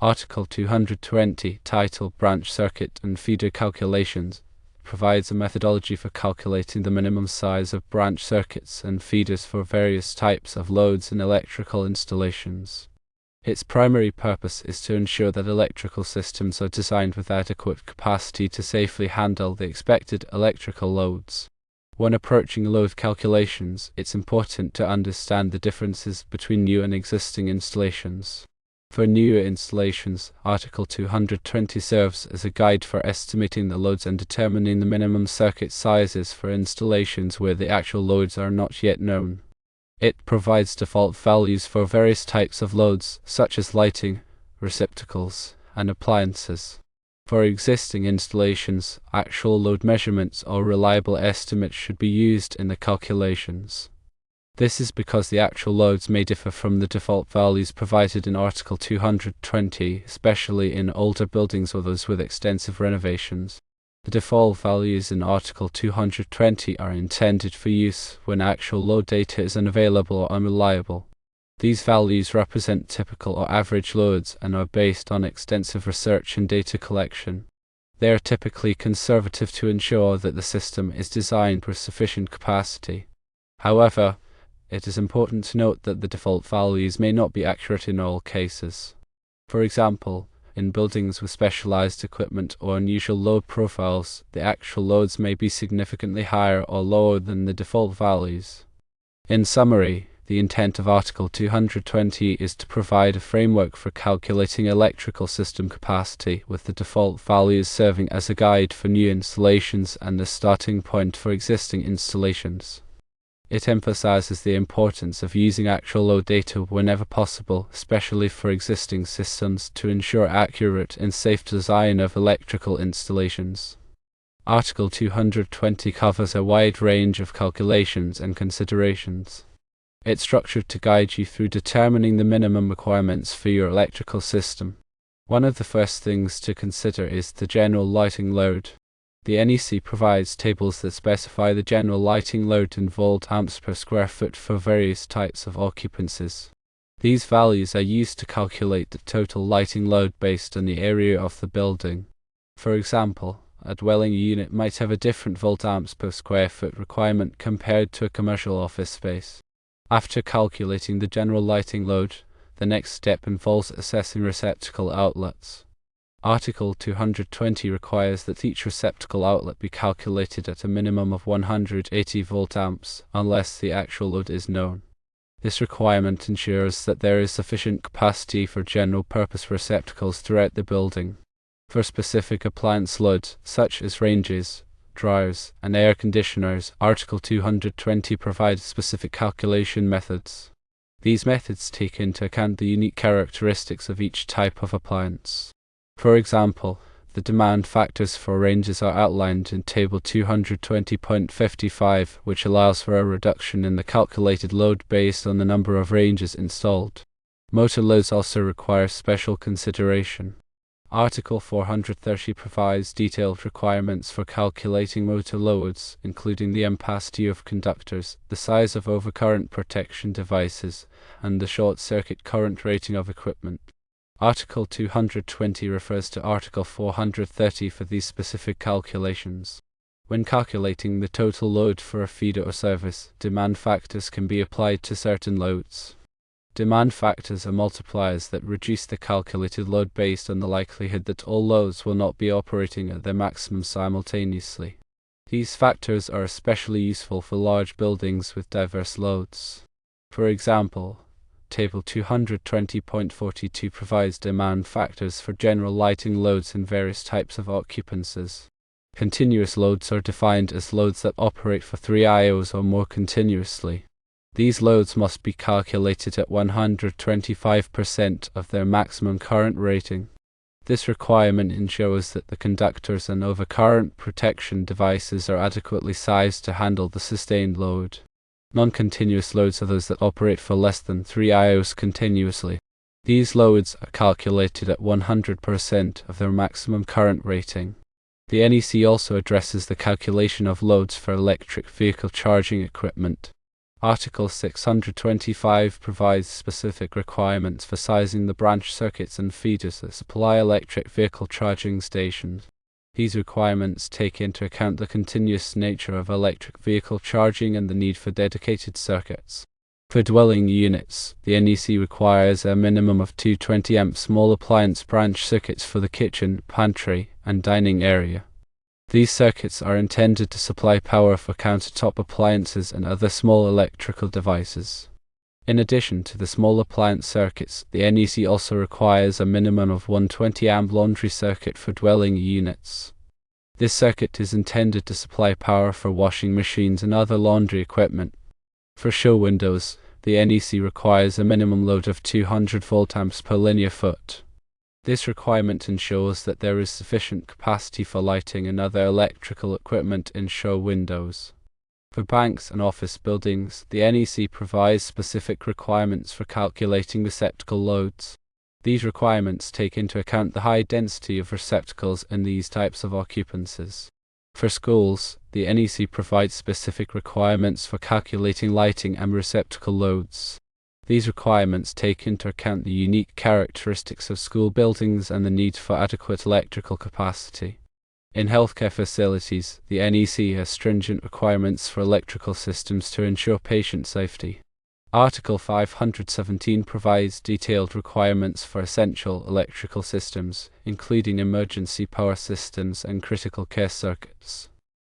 Article 220, titled Branch Circuit and Feeder Calculations, provides a methodology for calculating the minimum size of branch circuits and feeders for various types of loads in electrical installations. Its primary purpose is to ensure that electrical systems are designed with adequate capacity to safely handle the expected electrical loads. When approaching load calculations, it's important to understand the differences between new and existing installations. For newer installations, Article 220 serves as a guide for estimating the loads and determining the minimum circuit sizes for installations where the actual loads are not yet known. It provides default values for various types of loads, such as lighting, receptacles, and appliances. For existing installations, actual load measurements or reliable estimates should be used in the calculations. This is because the actual loads may differ from the default values provided in Article 220, especially in older buildings or those with extensive renovations. The default values in Article 220 are intended for use when actual load data is unavailable or unreliable. These values represent typical or average loads and are based on extensive research and data collection. They are typically conservative to ensure that the system is designed with sufficient capacity. However, it is important to note that the default values may not be accurate in all cases. For example, in buildings with specialized equipment or unusual load profiles, the actual loads may be significantly higher or lower than the default values. In summary, the intent of Article 220 is to provide a framework for calculating electrical system capacity, with the default values serving as a guide for new installations and a starting point for existing installations. It emphasizes the importance of using actual load data whenever possible, especially for existing systems, to ensure accurate and safe design of electrical installations. Article 220 covers a wide range of calculations and considerations. It's structured to guide you through determining the minimum requirements for your electrical system. One of the first things to consider is the general lighting load. The NEC provides tables that specify the general lighting load in volt-amps per square foot for various types of occupancies. These values are used to calculate the total lighting load based on the area of the building. For example, a dwelling unit might have a different volt-amps per square foot requirement compared to a commercial office space. After calculating the general lighting load, the next step involves assessing receptacle outlets. Article 220 requires that each receptacle outlet be calculated at a minimum of 180 volt-amps, unless the actual load is known. This requirement ensures that there is sufficient capacity for general-purpose receptacles throughout the building. For specific appliance loads, such as ranges, dryers, and air conditioners, Article 220 provides specific calculation methods. These methods take into account the unique characteristics of each type of appliance. For example, the demand factors for ranges are outlined in Table 220.55, which allows for a reduction in the calculated load based on the number of ranges installed. Motor loads also require special consideration. Article 430 provides detailed requirements for calculating motor loads, including the ampacity of conductors, the size of overcurrent protection devices, and the short-circuit current rating of equipment. Article 220 refers to Article 430 for these specific calculations. When calculating the total load for a feeder or service, demand factors can be applied to certain loads. Demand factors are multipliers that reduce the calculated load based on the likelihood that all loads will not be operating at their maximum simultaneously. These factors are especially useful for large buildings with diverse loads. For example, Table 220.42 provides demand factors for general lighting loads in various types of occupancies. Continuous loads are defined as loads that operate for 3 IOs or more continuously. These loads must be calculated at 125% of their maximum current rating. This requirement ensures that the conductors and overcurrent protection devices are adequately sized to handle the sustained load. Non-continuous loads are those that operate for less than 3 IOs continuously. These loads are calculated at 100% of their maximum current rating. The NEC also addresses the calculation of loads for electric vehicle charging equipment. Article 625 provides specific requirements for sizing the branch circuits and feeders that supply electric vehicle charging stations. These requirements take into account the continuous nature of electric vehicle charging and the need for dedicated circuits. For dwelling units, the NEC requires a minimum of 220 amp small appliance branch circuits for the kitchen, pantry, and dining area. These circuits are intended to supply power for countertop appliances and other small electrical devices. In addition to the small appliance circuits, the NEC also requires a minimum of 120 amp laundry circuit for dwelling units. This circuit is intended to supply power for washing machines and other laundry equipment. For show windows, the NEC requires a minimum load of 200 volt amps per linear foot. This requirement ensures that there is sufficient capacity for lighting and other electrical equipment in show windows. For banks and office buildings, the NEC provides specific requirements for calculating receptacle loads. These requirements take into account the high density of receptacles in these types of occupancies. For schools, the NEC provides specific requirements for calculating lighting and receptacle loads. These requirements take into account the unique characteristics of school buildings and the need for adequate electrical capacity. In healthcare facilities, the NEC has stringent requirements for electrical systems to ensure patient safety. Article 517 provides detailed requirements for essential electrical systems, including emergency power systems and critical care circuits.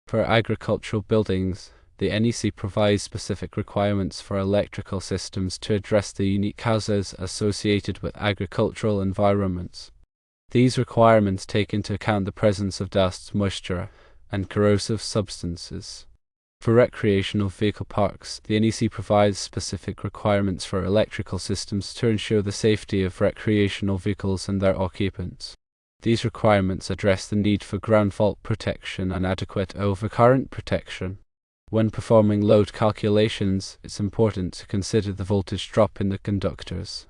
For agricultural buildings, the NEC provides specific requirements for electrical systems to address the unique hazards associated with agricultural environments. These requirements take into account the presence of dust, moisture, and corrosive substances. For recreational vehicle parks, the NEC provides specific requirements for electrical systems to ensure the safety of recreational vehicles and their occupants. These requirements address the need for ground fault protection and adequate overcurrent protection. When performing load calculations, it's important to consider the voltage drop in the conductors.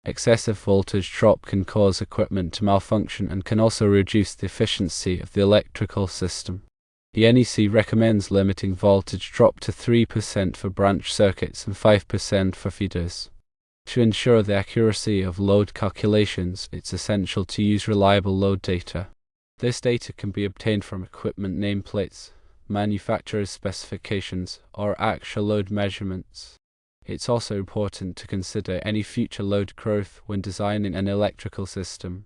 Excessive voltage drop can cause equipment to malfunction and can also reduce the efficiency of the electrical system. The NEC recommends limiting voltage drop to 3% for branch circuits and 5% for feeders. To ensure the accuracy of load calculations, it's essential to use reliable load data. This data can be obtained from equipment nameplates, manufacturer's specifications, or actual load measurements. It's also important to consider any future load growth when designing an electrical system.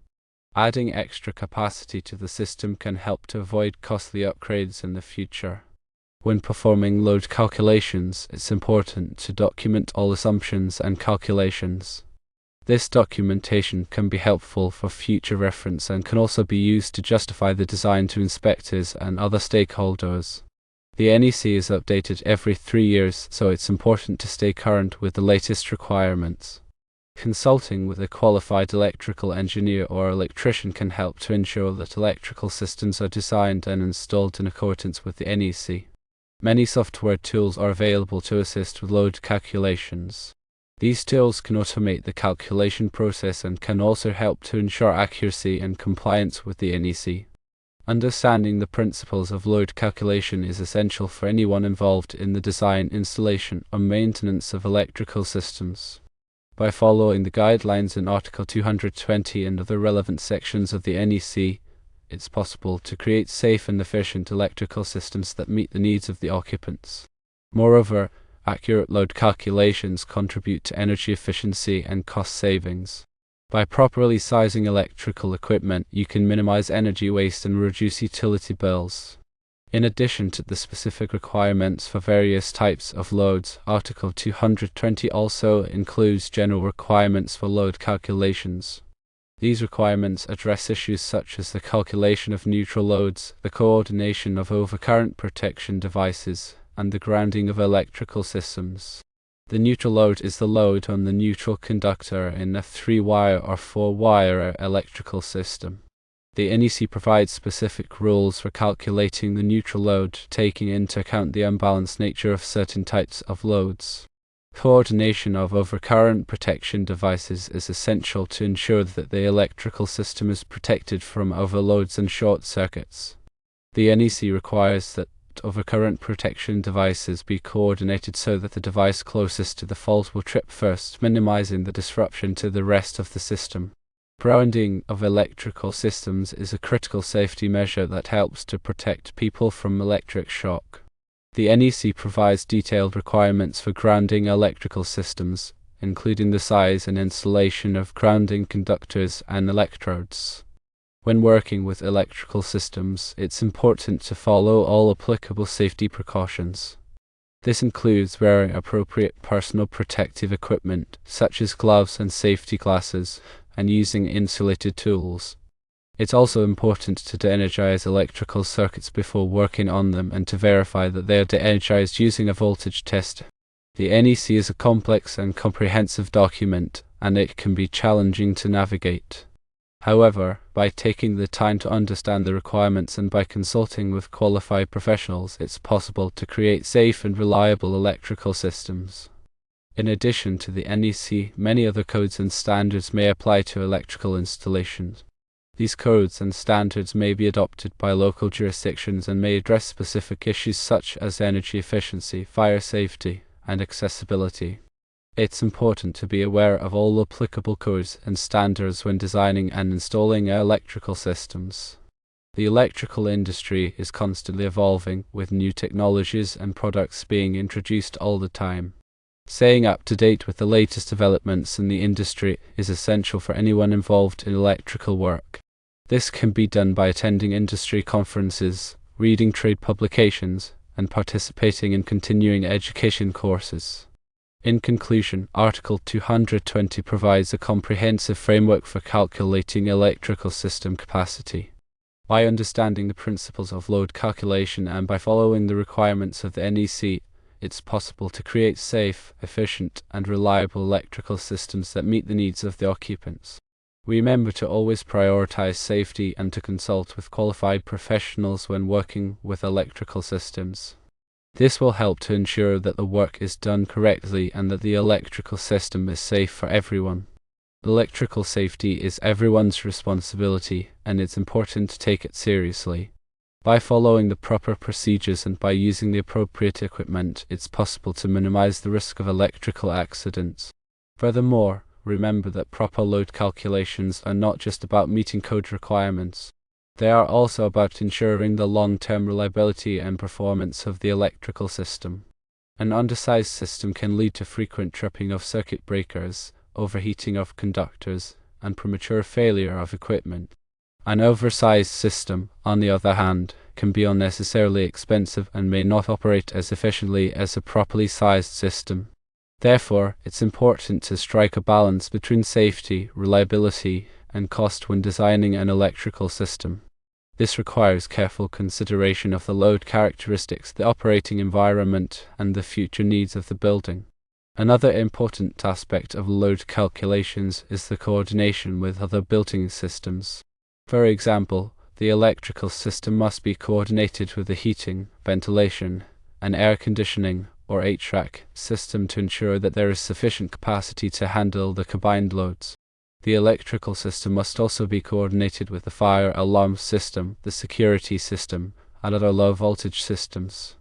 Adding extra capacity to the system can help to avoid costly upgrades in the future. When performing load calculations, it's important to document all assumptions and calculations. This documentation can be helpful for future reference and can also be used to justify the design to inspectors and other stakeholders. The NEC is updated every 3 years, so it's important to stay current with the latest requirements. Consulting with a qualified electrical engineer or electrician can help to ensure that electrical systems are designed and installed in accordance with the NEC. Many software tools are available to assist with load calculations. These tools can automate the calculation process and can also help to ensure accuracy and compliance with the NEC. Understanding the principles of load calculation is essential for anyone involved in the design, installation, or maintenance of electrical systems. By following the guidelines in Article 220 and other relevant sections of the NEC, it's possible to create safe and efficient electrical systems that meet the needs of the occupants. Moreover, accurate load calculations contribute to energy efficiency and cost savings. By properly sizing electrical equipment, you can minimize energy waste and reduce utility bills. In addition to the specific requirements for various types of loads, Article 220 also includes general requirements for load calculations. These requirements address issues such as the calculation of neutral loads, the coordination of overcurrent protection devices, and the grounding of electrical systems. The neutral load is the load on the neutral conductor in a 3-wire or 4-wire electrical system. The NEC provides specific rules for calculating the neutral load, taking into account the unbalanced nature of certain types of loads. Coordination of overcurrent protection devices is essential to ensure that the electrical system is protected from overloads and short circuits. The NEC requires that overcurrent protection devices be coordinated so that the device closest to the fault will trip first, minimizing the disruption to the rest of the system. Grounding of electrical systems is a critical safety measure that helps to protect people from electric shock. The NEC provides detailed requirements for grounding electrical systems, including the size and installation of grounding conductors and electrodes. When working with electrical systems, it's important to follow all applicable safety precautions. This includes wearing appropriate personal protective equipment, such as gloves and safety glasses, and using insulated tools. It's also important to de-energize electrical circuits before working on them and to verify that they are de-energized using a voltage test. The NEC is a complex and comprehensive document, and it can be challenging to navigate. However, by taking the time to understand the requirements and by consulting with qualified professionals, it's possible to create safe and reliable electrical systems. In addition to the NEC, many other codes and standards may apply to electrical installations. These codes and standards may be adopted by local jurisdictions and may address specific issues such as energy efficiency, fire safety, and accessibility. It's important to be aware of all applicable codes and standards when designing and installing electrical systems. The electrical industry is constantly evolving, with new technologies and products being introduced all the time. Staying up to date with the latest developments in the industry is essential for anyone involved in electrical work. This can be done by attending industry conferences, reading trade publications, and participating in continuing education courses. In conclusion, Article 220 provides a comprehensive framework for calculating electrical system capacity. By understanding the principles of load calculation and by following the requirements of the NEC, it's possible to create safe, efficient, and reliable electrical systems that meet the needs of the occupants. Remember to always prioritize safety and to consult with qualified professionals when working with electrical systems. This will help to ensure that the work is done correctly and that the electrical system is safe for everyone. Electrical safety is everyone's responsibility, and it's important to take it seriously. By following the proper procedures and by using the appropriate equipment, it's possible to minimize the risk of electrical accidents. Furthermore, remember that proper load calculations are not just about meeting code requirements. They are also about ensuring the long-term reliability and performance of the electrical system. An undersized system can lead to frequent tripping of circuit breakers, overheating of conductors, and premature failure of equipment. An oversized system, on the other hand, can be unnecessarily expensive and may not operate as efficiently as a properly sized system. Therefore, it's important to strike a balance between safety, reliability, and cost when designing an electrical system. This requires careful consideration of the load characteristics, the operating environment, and the future needs of the building. Another important aspect of load calculations is the coordination with other building systems. For example, the electrical system must be coordinated with the heating, ventilation, and air conditioning, or HVAC, system to ensure that there is sufficient capacity to handle the combined loads. The electrical system must also be coordinated with the fire alarm system, the security system, and other low-voltage systems.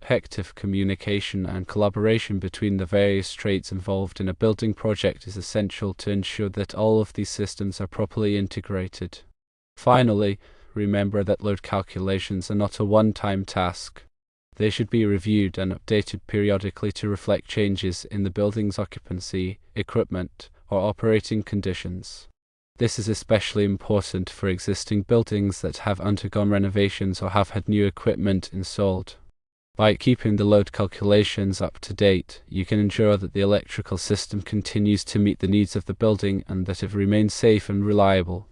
Effective communication and collaboration between the various trades involved in a building project is essential to ensure that all of these systems are properly integrated. Finally, remember that load calculations are not a one-time task. They should be reviewed and updated periodically to reflect changes in the building's occupancy, equipment, or operating conditions. This is especially important for existing buildings that have undergone renovations or have had new equipment installed. By keeping the load calculations up to date, you can ensure that the electrical system continues to meet the needs of the building and that it remains safe and reliable.